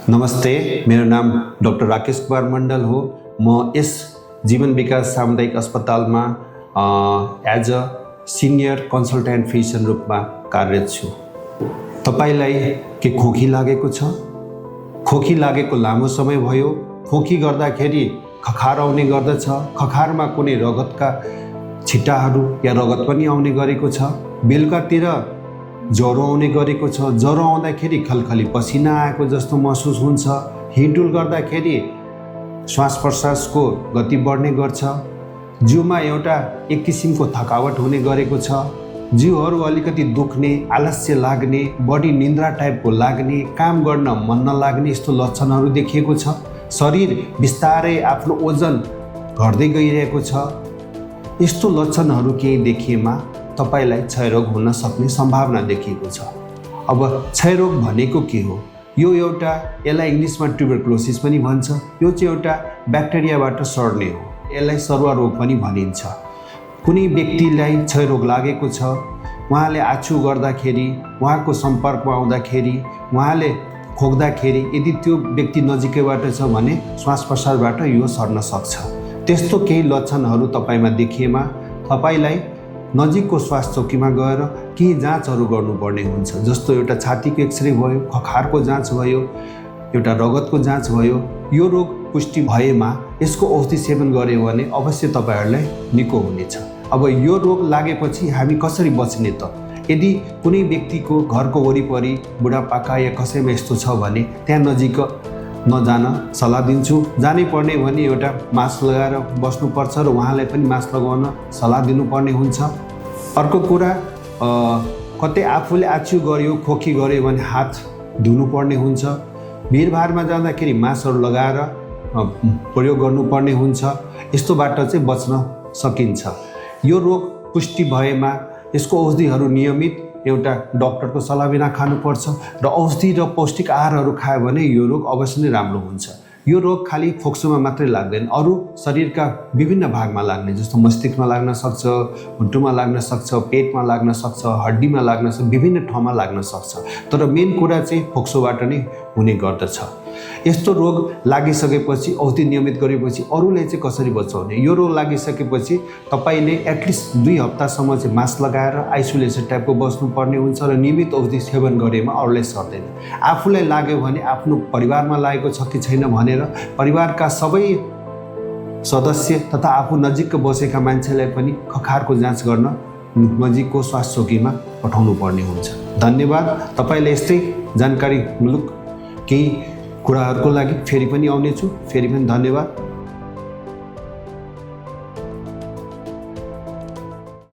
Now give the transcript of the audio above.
नमस्ते, मेरो नाम डाक्टर राकेश कुमार मण्डल हो। म यस जीवन विकास सामुदायिक अस्पतालमा as a senior consultant physician रूपमा कार्यरत छु। तपाईलाई के खोकी लागेको छ? खोकी लागेको लामो समय भयो। खोकी गर्दाखेरि खखार आउने गर्दछ। खखारमा कुनै रगतका छिटाहरू या रगत पनि आउने गरेको छ। बेलुकातिर ज्वरो आउने गरेको छ। ज्वरो आउँदाखेरि खलखली पसिना आएको जस्तो महसुस हुन्छ। हिँडडुल गर्दाखेरि श्वास प्रश्वासको गति बढ्ने गर्छ। जिउमा एक किसिमको थकावट हुने गरेको छ। जिउहरू अलिकति दुख्ने, आलस्य लाग्ने, बढी निन्द्रा टाइपको लाग्ने, काम गर्न मन नलाग्ने यस्तो लक्षणहरू देखिएको छ। शरीर बिस्तारै आफ्नो ओजन घट्दै गइरहेको छ। यस्तो लक्षणहरू केही देखिएमा तपाईलाई क्षयरोग हुन सक्ने सम्भावना देखिएको छ। अब क्षयरोग भनेको के हो? यो यसलाई इङ्ग्लिसमा ट्युबरक्लोसिस पनि भन्छ। यो चाहिँ एउटा ब्याक्टेरियाबाट सर्ने हो। यसलाई सरुवा रोग पनि भनिन्छ। कुनै व्यक्तिलाई क्षयरोग लागेको छ, उहाँले आछु गर्दाखेरि, उहाँको सम्पर्कमा आउँदाखेरि, उहाँले खोक्दाखेरि यदि त्यो व्यक्ति नजिकैबाट छ भने श्वास प्रश्वासबाट यो सर्न सक्छ। त्यस्तो केही लक्षणहरू तपाईमा देखिएमा तपाईलाई नजिकको स्वास्थ्य चौकीमा गएर केही जाँचहरू गर्नुपर्ने हुन्छ। जस्तो एउटा छातीको एक्सरे भयो, खखारको जाँच भयो, एउटा रगतको जाँच भयो। यो रोग पुष्टि भएमा यसको औषधि सेवन गर्यो भने अवश्य तपाईहरूलाई निको हुनेछ। अब यो रोग लागेपछि हामी कसरी बच्ने त? यदि कुनै व्यक्तिको घरको वरिपरि बुढापाका या कसैमा यस्तो छ भने त्यहाँ नजिक नजान सल्लाह दिन्छु। जानै पर्ने भने एउटा मास्क लगाएर बस्नुपर्छ र उहाँलाई पनि मास्क लगाउन सल्लाह दिनुपर्ने हुन्छ। अर्को कुरा, कतै आफूले आछ्यु गर्यो, खोकी गर्यो भने हात धुनुपर्ने हुन्छ। भिडभाडमा जाँदाखेरि मास्कहरू लगाएर प्रयोग गर्नुपर्ने हुन्छ। यस्तोबाट चाहिँ बच्न सकिन्छ। यो रोग पुष्टि भएमा यसको औषधिहरू नियमित एउटा डाक्टरको सल्लाह बिना खानुपर्छ र औषधि र पौष्टिक आहारहरू खायो भने यो रोग अवश्य नै राम्रो हुन्छ। यो रोग खालि फोक्सोमा मात्रै लाग्दैन, अरू शरीरका विभिन्न भागमा लाग्ने, जस्तो मस्तिष्कमा लाग्न सक्छ, मुटुमा लाग्न सक्छ, पेटमा लाग्न सक्छ, हड्डीमा लाग्न सक्छ, विभिन्न ठाउँमा लाग्न सक्छ। तर मेन कुरा चाहिँ फोक्सोबाट नै हुने गर्दछ। यस्तो रोग लागिसकेपछि औषधि नियमित गरेपछि अरूले चाहिँ कसरी बचाउने? यो रोग लागिसकेपछि तपाईले एटलिस्ट 2 हप्तासम्म चाहिँ मास्क लगाएर आइसोलेसन टाइपको बस्नुपर्ने हुन्छ र नियमित औषधि सेवन गरेमा अरूलाई सर्दैन। आफूलाई लाग्यो भने आफ्नो परिवारमा लागेको छ कि छैन भनेर परिवारका सबै सदस्य तथा आफू नजिक बसेका मान्छेलाई पनि खखारको जाँच गर्न नजिकको स्वास्थ्य चौकीमा पठाउनु पर्ने हुन्छ। धन्यवाद। तपाईले यस्तै जानकारीमूलक केही कुराहरूको लागि फेरि पनि आउनेछु। फेरि पनि धन्यवाद।